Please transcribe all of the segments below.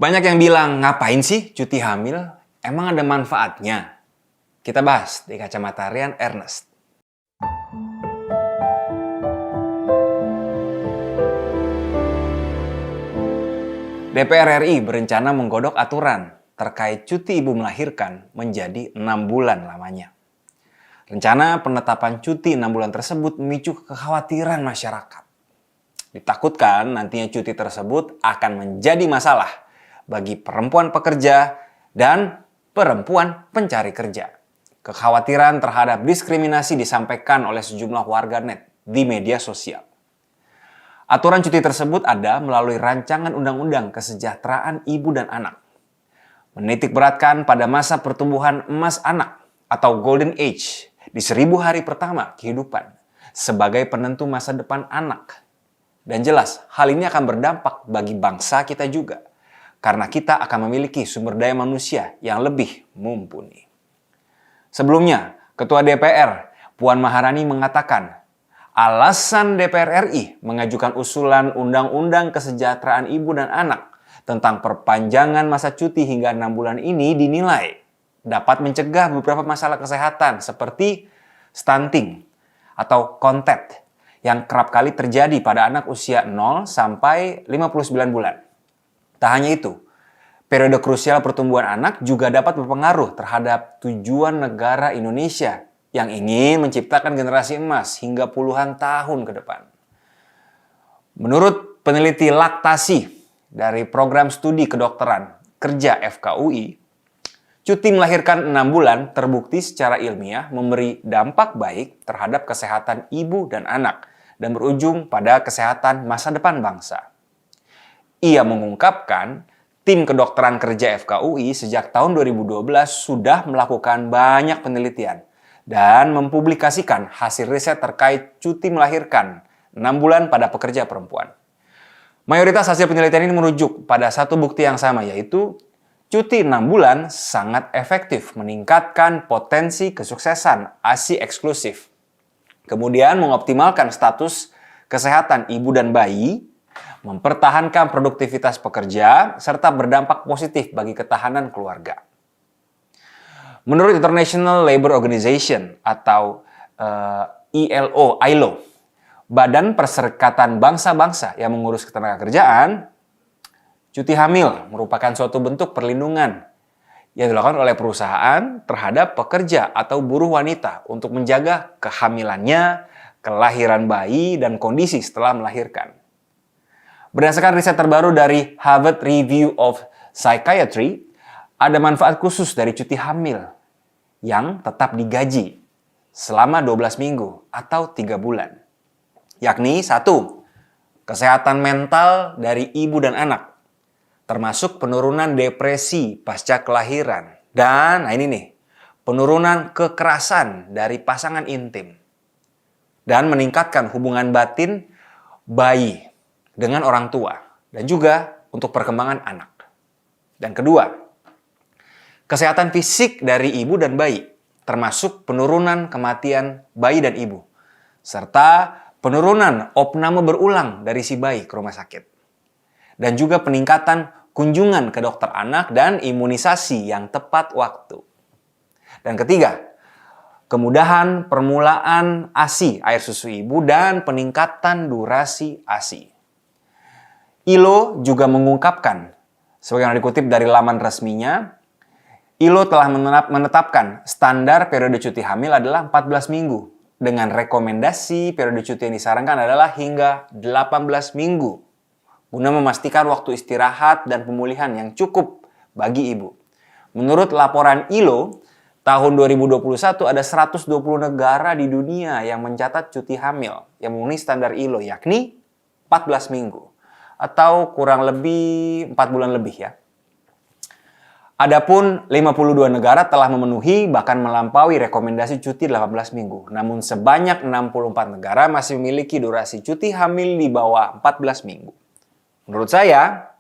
Banyak yang bilang, ngapain sih cuti hamil? Emang ada manfaatnya? Kita bahas di Kacamata Rian Ernest. DPR RI berencana menggodok aturan terkait cuti ibu melahirkan menjadi 6 bulan lamanya. Rencana penetapan cuti 6 bulan tersebut memicu kekhawatiran masyarakat. Ditakutkan nantinya cuti tersebut akan menjadi masalah bagi perempuan pekerja dan perempuan pencari kerja. Kekhawatiran terhadap diskriminasi disampaikan oleh sejumlah warganet di media sosial. Aturan cuti tersebut ada melalui rancangan Undang-Undang Kesejahteraan Ibu dan Anak. Menitik beratkan pada masa pertumbuhan emas anak atau Golden Age di 1000 hari pertama kehidupan sebagai penentu masa depan anak. Dan jelas, hal ini akan berdampak bagi bangsa kita juga, karena kita akan memiliki sumber daya manusia yang lebih mumpuni. Sebelumnya, Ketua DPR, Puan Maharani mengatakan, alasan DPR RI mengajukan usulan Undang-Undang Kesejahteraan Ibu dan Anak tentang perpanjangan masa cuti hingga 6 bulan ini dinilai dapat mencegah beberapa masalah kesehatan seperti stunting atau kontet yang kerap kali terjadi pada anak usia 0 sampai 59 bulan. Tak hanya itu, periode krusial pertumbuhan anak juga dapat berpengaruh terhadap tujuan negara Indonesia yang ingin menciptakan generasi emas hingga puluhan tahun ke depan. Menurut peneliti laktasi dari Program Studi Kedokteran Kerja FKUI, cuti melahirkan 6 bulan terbukti secara ilmiah memberi dampak baik terhadap kesehatan ibu dan anak dan berujung pada kesehatan masa depan bangsa. Ia mengungkapkan, tim kedokteran kerja FKUI sejak tahun 2012 sudah melakukan banyak penelitian dan mempublikasikan hasil riset terkait cuti melahirkan 6 bulan pada pekerja perempuan. Mayoritas hasil penelitian ini merujuk pada satu bukti yang sama, yaitu cuti 6 bulan sangat efektif meningkatkan potensi kesuksesan ASI eksklusif. Kemudian mengoptimalkan status kesehatan ibu dan bayi, mempertahankan produktivitas pekerja, serta berdampak positif bagi ketahanan keluarga. Menurut International Labour Organization atau ILO, Badan Perserikatan Bangsa-Bangsa yang mengurus ketenagakerjaan, cuti hamil merupakan suatu bentuk perlindungan yang dilakukan oleh perusahaan terhadap pekerja atau buruh wanita untuk menjaga kehamilannya, kelahiran bayi, dan kondisi setelah melahirkan. Berdasarkan riset terbaru dari Harvard Review of Psychiatry, ada manfaat khusus dari cuti hamil yang tetap digaji selama 12 minggu atau 3 bulan. Yakni 1. Kesehatan mental dari ibu dan anak, termasuk penurunan depresi pasca kelahiran. Dan ini nih, penurunan kekerasan dari pasangan intim. Dan meningkatkan hubungan batin bayi dengan orang tua. Dan juga untuk perkembangan anak. Dan kedua, kesehatan fisik dari ibu dan bayi, termasuk penurunan kematian bayi dan ibu. Serta penurunan opname berulang dari si bayi ke rumah sakit. Dan juga peningkatan kunjungan ke dokter anak dan imunisasi yang tepat waktu. Dan ketiga, kemudahan permulaan ASI, air susu ibu, dan peningkatan durasi ASI. ILO juga mengungkapkan, sebagaimana dikutip dari laman resminya, ILO telah menetapkan standar periode cuti hamil adalah 14 minggu. Dengan rekomendasi periode cuti yang disarankan adalah hingga 18 minggu. Guna memastikan waktu istirahat dan pemulihan yang cukup bagi ibu. Menurut laporan ILO, tahun 2021 ada 120 negara di dunia yang mencatat cuti hamil yang memenuhi standar ILO, yakni 14 minggu. Atau kurang lebih 4 bulan lebih ya. Adapun 52 negara telah memenuhi bahkan melampaui rekomendasi cuti 18 minggu. Namun sebanyak 64 negara masih memiliki durasi cuti hamil di bawah 14 minggu. Menurut saya,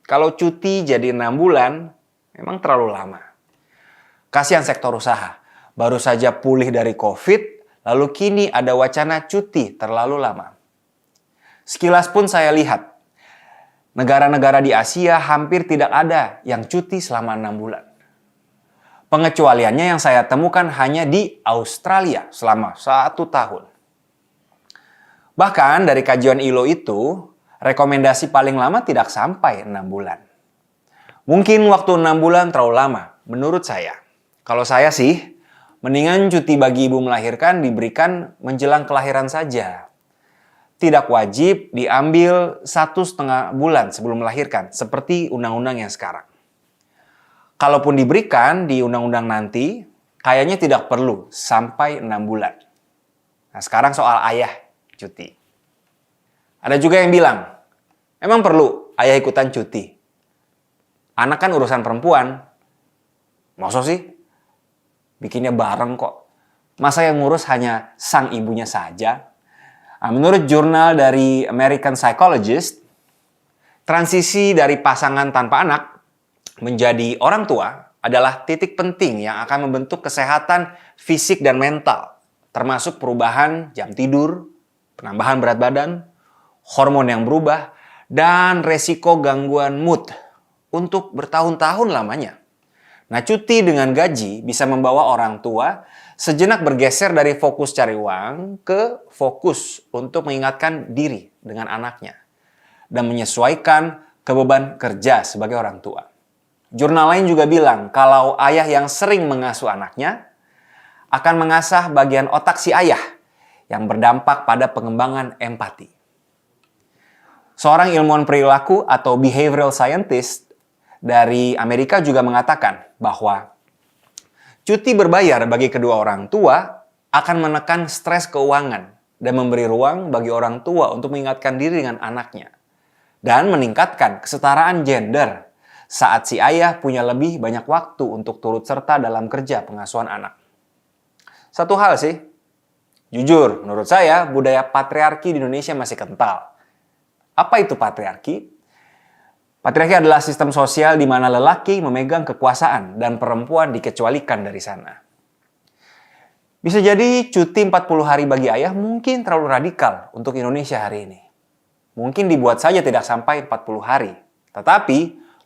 kalau cuti jadi 6 bulan, memang terlalu lama. Kasihan sektor usaha, baru saja pulih dari COVID, lalu kini ada wacana cuti terlalu lama. Sekilas pun saya lihat, Negara-negara di Asia hampir tidak ada yang cuti selama 6 bulan. Pengecualiannya yang saya temukan hanya di Australia selama 1 tahun. Bahkan dari kajian ILO itu, rekomendasi paling lama tidak sampai 6 bulan. Mungkin waktu 6 bulan terlalu lama, menurut saya. Kalau saya sih, mendingan cuti bagi ibu melahirkan diberikan menjelang kelahiran saja. Tidak wajib diambil 1,5 bulan sebelum melahirkan, seperti undang-undang yang sekarang. Kalaupun diberikan di undang-undang nanti, kayaknya tidak perlu sampai 6 bulan. Nah, sekarang soal ayah cuti. Ada juga yang bilang, emang perlu ayah ikutan cuti? Anak kan urusan perempuan. Masa sih? Bikinnya bareng kok. Masa yang ngurus hanya sang ibunya saja? Nah, menurut jurnal dari American Psychologist, transisi dari pasangan tanpa anak menjadi orang tua adalah titik penting yang akan membentuk kesehatan fisik dan mental, termasuk perubahan jam tidur, penambahan berat badan, hormon yang berubah, dan resiko gangguan mood untuk bertahun-tahun lamanya. Nah, cuti dengan gaji bisa membawa orang tua sejenak bergeser dari fokus cari uang ke fokus untuk mengingatkan diri dengan anaknya dan menyesuaikan ke beban kerja sebagai orang tua. Jurnal lain juga bilang kalau ayah yang sering mengasuh anaknya akan mengasah bagian otak si ayah yang berdampak pada pengembangan empati. Seorang ilmuwan perilaku atau behavioral scientist dari Amerika juga mengatakan bahwa cuti berbayar bagi kedua orang tua akan menekan stres keuangan dan memberi ruang bagi orang tua untuk mengingatkan diri dengan anaknya. Dan meningkatkan kesetaraan gender saat si ayah punya lebih banyak waktu untuk turut serta dalam kerja pengasuhan anak. Satu hal sih, jujur menurut saya budaya patriarki di Indonesia masih kental. Apa itu patriarki? Patriarki adalah sistem sosial di mana lelaki memegang kekuasaan dan perempuan dikecualikan dari sana. Bisa jadi cuti 40 hari bagi ayah mungkin terlalu radikal untuk Indonesia hari ini. Mungkin dibuat saja tidak sampai 40 hari. Tetapi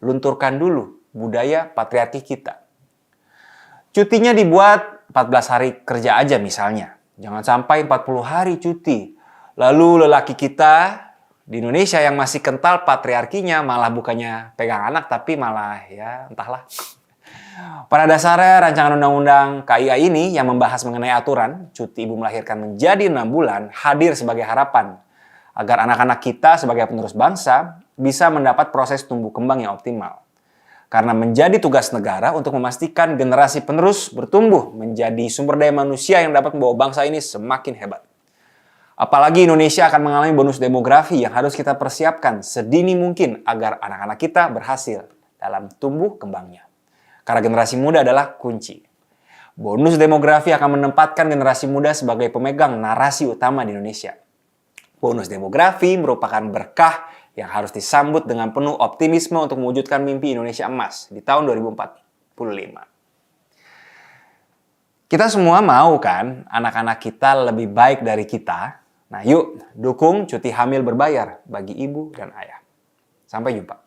lunturkan dulu budaya patriarki kita. Cutinya dibuat 14 hari kerja aja misalnya. Jangan sampai 40 hari cuti. Lalu lelaki kita di Indonesia yang masih kental patriarkinya malah bukannya pegang anak tapi malah ya entahlah. Pada dasarnya rancangan undang-undang KIA ini yang membahas mengenai aturan cuti ibu melahirkan menjadi 6 bulan hadir sebagai harapan agar anak-anak kita sebagai penerus bangsa bisa mendapat proses tumbuh kembang yang optimal. Karena menjadi tugas negara untuk memastikan generasi penerus bertumbuh menjadi sumber daya manusia yang dapat membawa bangsa ini semakin hebat. Apalagi Indonesia akan mengalami bonus demografi yang harus kita persiapkan sedini mungkin agar anak-anak kita berhasil dalam tumbuh kembangnya. Karena generasi muda adalah kunci. Bonus demografi akan menempatkan generasi muda sebagai pemegang narasi utama di Indonesia. Bonus demografi merupakan berkah yang harus disambut dengan penuh optimisme untuk mewujudkan mimpi Indonesia emas di tahun 2045. Kita semua mau kan anak-anak kita lebih baik dari kita? Nah yuk, dukung cuti hamil berbayar bagi ibu dan ayah. Sampai jumpa.